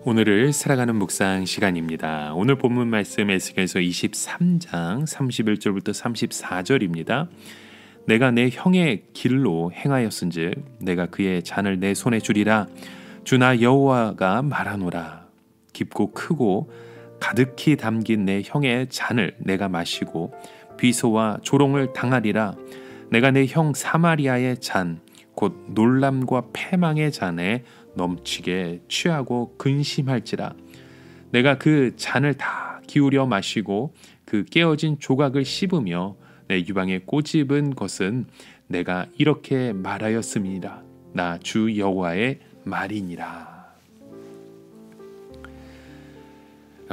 오늘을 살아가는 묵상 시간입니다. 오늘 본문 말씀 에스겔서 23장 31절부터 34절입니다. 내가 내 형의 길로 행하였은즉 내가 그의 잔을 내 손에 주리라. 주나 여호와가 말하노라. 깊고 크고 가득히 담긴 내 형의 잔을 내가 마시고 비소와 조롱을 당하리라. 내가 내 형 사마리아의 잔 곧 놀람과 패망의 잔에 넘치게 취하고 근심할지라. 내가 그 잔을 다 기울여 마시고 그 깨어진 조각을 씹으며 내 유방에 꼬집은 것은 내가 이렇게 말하였음이니라. 나 주 여호와의 말이니라.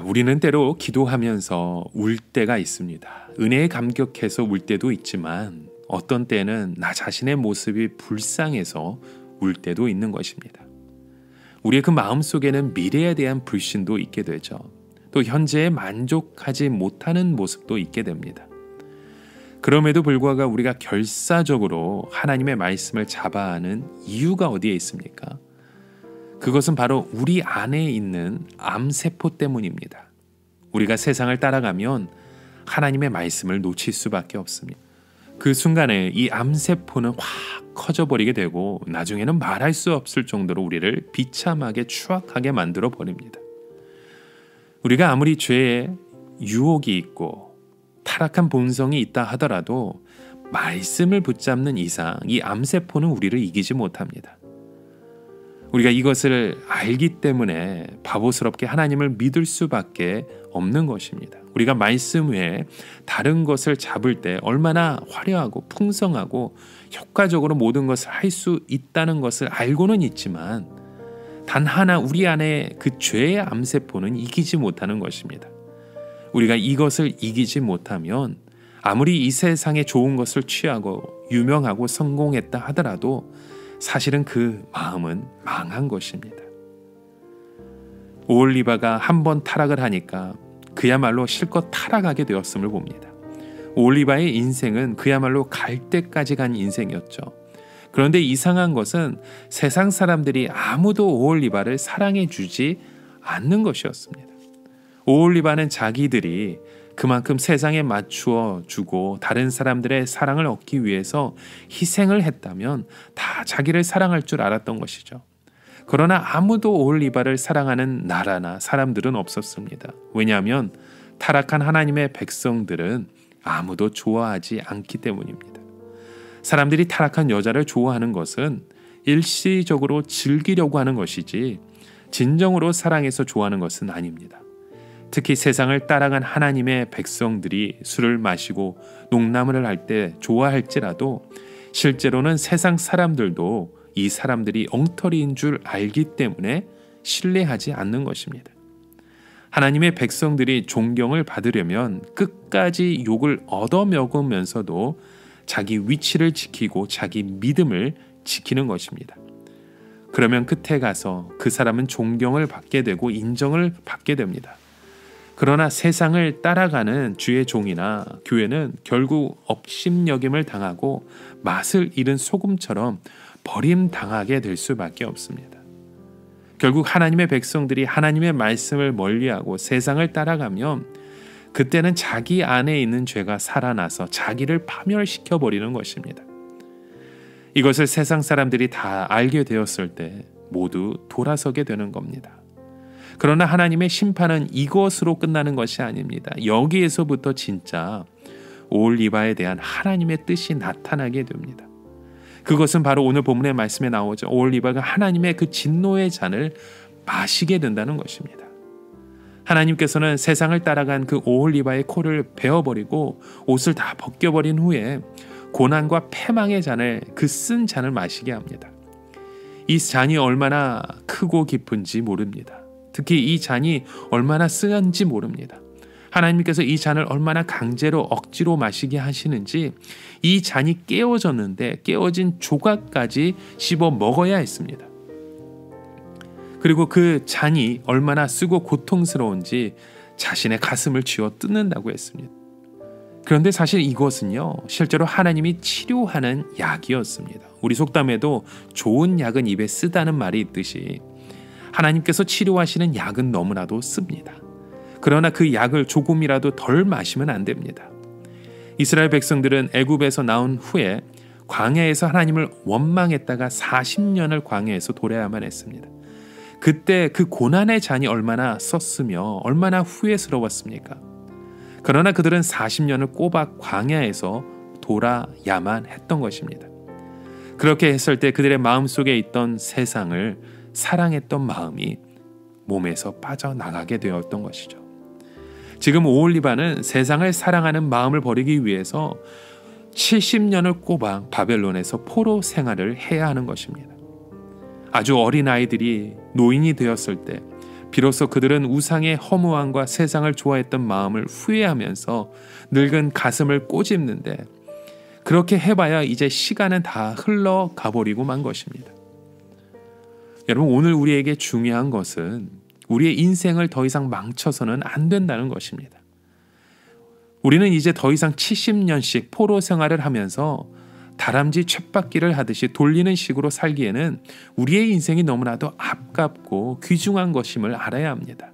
우리는 때로 기도하면서 울 때가 있습니다. 은혜에 감격해서 울 때도 있지만 어떤 때는 나 자신의 모습이 불쌍해서 울 때도 있는 것입니다. 우리의 그 마음속에는 미래에 대한 불신도 있게 되죠. 또 현재에 만족하지 못하는 모습도 있게 됩니다. 그럼에도 불구하고 우리가 결사적으로 하나님의 말씀을 잡아야 하는 이유가 어디에 있습니까? 그것은 바로 우리 안에 있는 암세포 때문입니다. 우리가 세상을 따라가면 하나님의 말씀을 놓칠 수밖에 없습니다. 그 순간에 이 암세포는 확 커져버리게 되고 나중에는 말할 수 없을 정도로 우리를 비참하게 추악하게 만들어 버립니다. 우리가 아무리 죄에 유혹이 있고 타락한 본성이 있다 하더라도 말씀을 붙잡는 이상 이 암세포는 우리를 이기지 못합니다. 우리가 이것을 알기 때문에 바보스럽게 하나님을 믿을 수밖에 없는 것입니다. 우리가 말씀 외에 다른 것을 잡을 때 얼마나 화려하고 풍성하고 효과적으로 모든 것을 할 수 있다는 것을 알고는 있지만 단 하나 우리 안에 그 죄의 암세포는 이기지 못하는 것입니다. 우리가 이것을 이기지 못하면 아무리 이 세상에 좋은 것을 취하고 유명하고 성공했다 하더라도 사실은 그 마음은 망한 것입니다. 오홀리바가 한 번 타락을 하니까 그야말로 실컷 타락하게 되었음을 봅니다. 오홀리바의 인생은 그야말로 갈 때까지 간 인생이었죠. 그런데 이상한 것은 세상 사람들이 아무도 오홀리바를 사랑해 주지 않는 것이었습니다. 오홀리바는 자기들이 그만큼 세상에 맞추어 주고 다른 사람들의 사랑을 얻기 위해서 희생을 했다면 다 자기를 사랑할 줄 알았던 것이죠. 그러나 아무도 오홀리바를 사랑하는 나라나 사람들은 없었습니다. 왜냐하면 타락한 하나님의 백성들은 아무도 좋아하지 않기 때문입니다. 사람들이 타락한 여자를 좋아하는 것은 일시적으로 즐기려고 하는 것이지 진정으로 사랑해서 좋아하는 것은 아닙니다. 특히 세상을 따라간 하나님의 백성들이 술을 마시고 농담을 할 때 좋아할지라도 실제로는 세상 사람들도 이 사람들이 엉터리인 줄 알기 때문에 신뢰하지 않는 것입니다. 하나님의 백성들이 존경을 받으려면 끝까지 욕을 얻어먹으면서도 자기 위치를 지키고 자기 믿음을 지키는 것입니다. 그러면 끝에 가서 그 사람은 존경을 받게 되고 인정을 받게 됩니다. 그러나 세상을 따라가는 주의 종이나 교회는 결국 업신여김을 당하고 맛을 잃은 소금처럼 버림당하게 될 수밖에 없습니다. 결국 하나님의 백성들이 하나님의 말씀을 멀리하고 세상을 따라가면 그때는 자기 안에 있는 죄가 살아나서 자기를 파멸시켜버리는 것입니다. 이것을 세상 사람들이 다 알게 되었을 때 모두 돌아서게 되는 겁니다. 그러나 하나님의 심판은 이것으로 끝나는 것이 아닙니다. 여기에서부터 진짜 오홀리바에 대한 하나님의 뜻이 나타나게 됩니다. 그것은 바로 오늘 본문의 말씀에 나오죠. 오홀리바가 하나님의 그 진노의 잔을 마시게 된다는 것입니다. 하나님께서는 세상을 따라간 그 오홀리바의 코를 베어버리고 옷을 다 벗겨버린 후에 고난과 패망의 잔을 그 쓴 잔을 마시게 합니다. 이 잔이 얼마나 크고 깊은지 모릅니다. 특히 이 잔이 얼마나 쓰한지 모릅니다. 하나님께서 이 잔을 얼마나 강제로 억지로 마시게 하시는지 이 잔이 깨어졌는데 깨어진 조각까지 씹어 먹어야 했습니다. 그리고 그 잔이 얼마나 쓰고 고통스러운지 자신의 가슴을 쥐어 뜯는다고 했습니다. 그런데 사실 이것은요, 실제로 하나님이 치료하는 약이었습니다. 우리 속담에도 좋은 약은 입에 쓰다는 말이 있듯이 하나님께서 치료하시는 약은 너무나도 씁니다. 그러나 그 약을 조금이라도 덜 마시면 안 됩니다. 이스라엘 백성들은 애굽에서 나온 후에 광야에서 하나님을 원망했다가 40년을 광야에서 도래야만 했습니다. 그때 그 고난의 잔이 얼마나 썼으며 얼마나 후회스러웠습니까? 그러나 그들은 40년을 꼬박 광야에서 돌아야만 했던 것입니다. 그렇게 했을 때 그들의 마음속에 있던 세상을 사랑했던 마음이 몸에서 빠져나가게 되었던 것이죠. 지금 오홀리바는 세상을 사랑하는 마음을 버리기 위해서 70년을 꼬박 바벨론에서 포로 생활을 해야 하는 것입니다. 아주 어린 아이들이 노인이 되었을 때 비로소 그들은 우상의 허무함과 세상을 좋아했던 마음을 후회하면서 늙은 가슴을 꼬집는데 그렇게 해봐야 이제 시간은 다 흘러가버리고 만 것입니다. 여러분, 오늘 우리에게 중요한 것은 우리의 인생을 더 이상 망쳐서는 안 된다는 것입니다. 우리는 이제 더 이상 70년씩 포로 생활을 하면서 다람쥐 쳇바퀴를 하듯이 돌리는 식으로 살기에는 우리의 인생이 너무나도 아깝고 귀중한 것임을 알아야 합니다.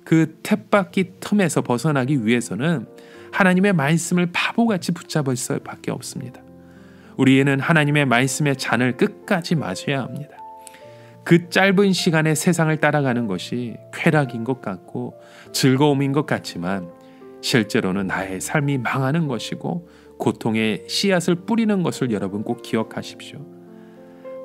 그 쳇바퀴 틈에서 벗어나기 위해서는 하나님의 말씀을 바보같이 붙잡을 수밖에 없습니다. 우리에는 하나님의 말씀의 잔을 끝까지 마셔야 합니다. 그 짧은 시간에 세상을 따라가는 것이 쾌락인 것 같고 즐거움인 것 같지만 실제로는 나의 삶이 망하는 것이고 고통의 씨앗을 뿌리는 것을 여러분 꼭 기억하십시오.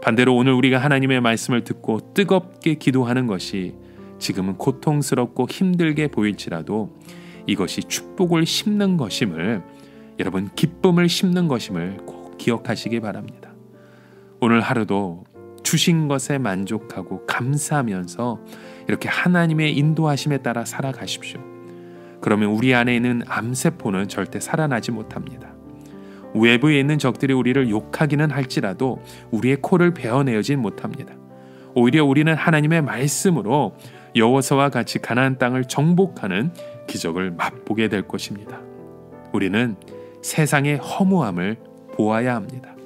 반대로 오늘 우리가 하나님의 말씀을 듣고 뜨겁게 기도하는 것이 지금은 고통스럽고 힘들게 보일지라도 이것이 축복을 심는 것임을, 여러분 기쁨을 심는 것임을 꼭 기억하시기 바랍니다. 오늘 하루도 주신 것에 만족하고 감사하면서 이렇게 하나님의 인도하심에 따라 살아가십시오. 그러면 우리 안에 있는 암세포는 절대 살아나지 못합니다. 외부에 있는 적들이 우리를 욕하기는 할지라도 우리의 코를 베어내지 못합니다. 오히려 우리는 하나님의 말씀으로 여호수아와 같이 가나안 땅을 정복하는 기적을 맛보게 될 것입니다. 우리는 세상의 허무함을 보아야 합니다.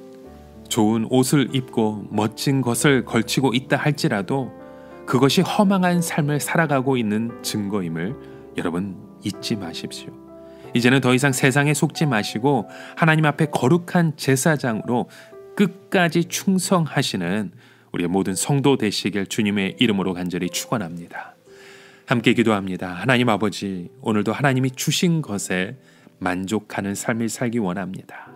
좋은 옷을 입고 멋진 것을 걸치고 있다 할지라도 그것이 허망한 삶을 살아가고 있는 증거임을 여러분 잊지 마십시오. 이제는 더 이상 세상에 속지 마시고 하나님 앞에 거룩한 제사장으로 끝까지 충성하시는 우리의 모든 성도 되시길 주님의 이름으로 간절히 축원합니다. 함께 기도합니다. 하나님 아버지, 오늘도 하나님이 주신 것에 만족하는 삶을 살기 원합니다.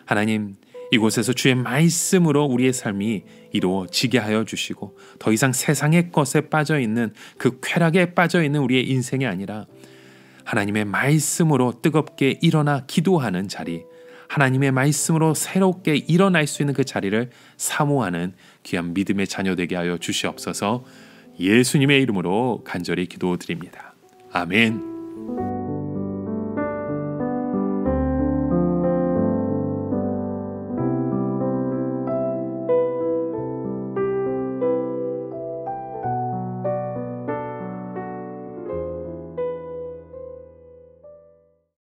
하나님, 이곳에서 주의 말씀으로 우리의 삶이 이루어지게 하여 주시고 더 이상 세상의 것에 빠져있는 그 쾌락에 빠져있는 우리의 인생이 아니라 하나님의 말씀으로 뜨겁게 일어나 기도하는 자리, 하나님의 말씀으로 새롭게 일어날 수 있는 그 자리를 사모하는 귀한 믿음의 자녀 되게 하여 주시옵소서. 예수님의 이름으로 간절히 기도드립니다. 아멘.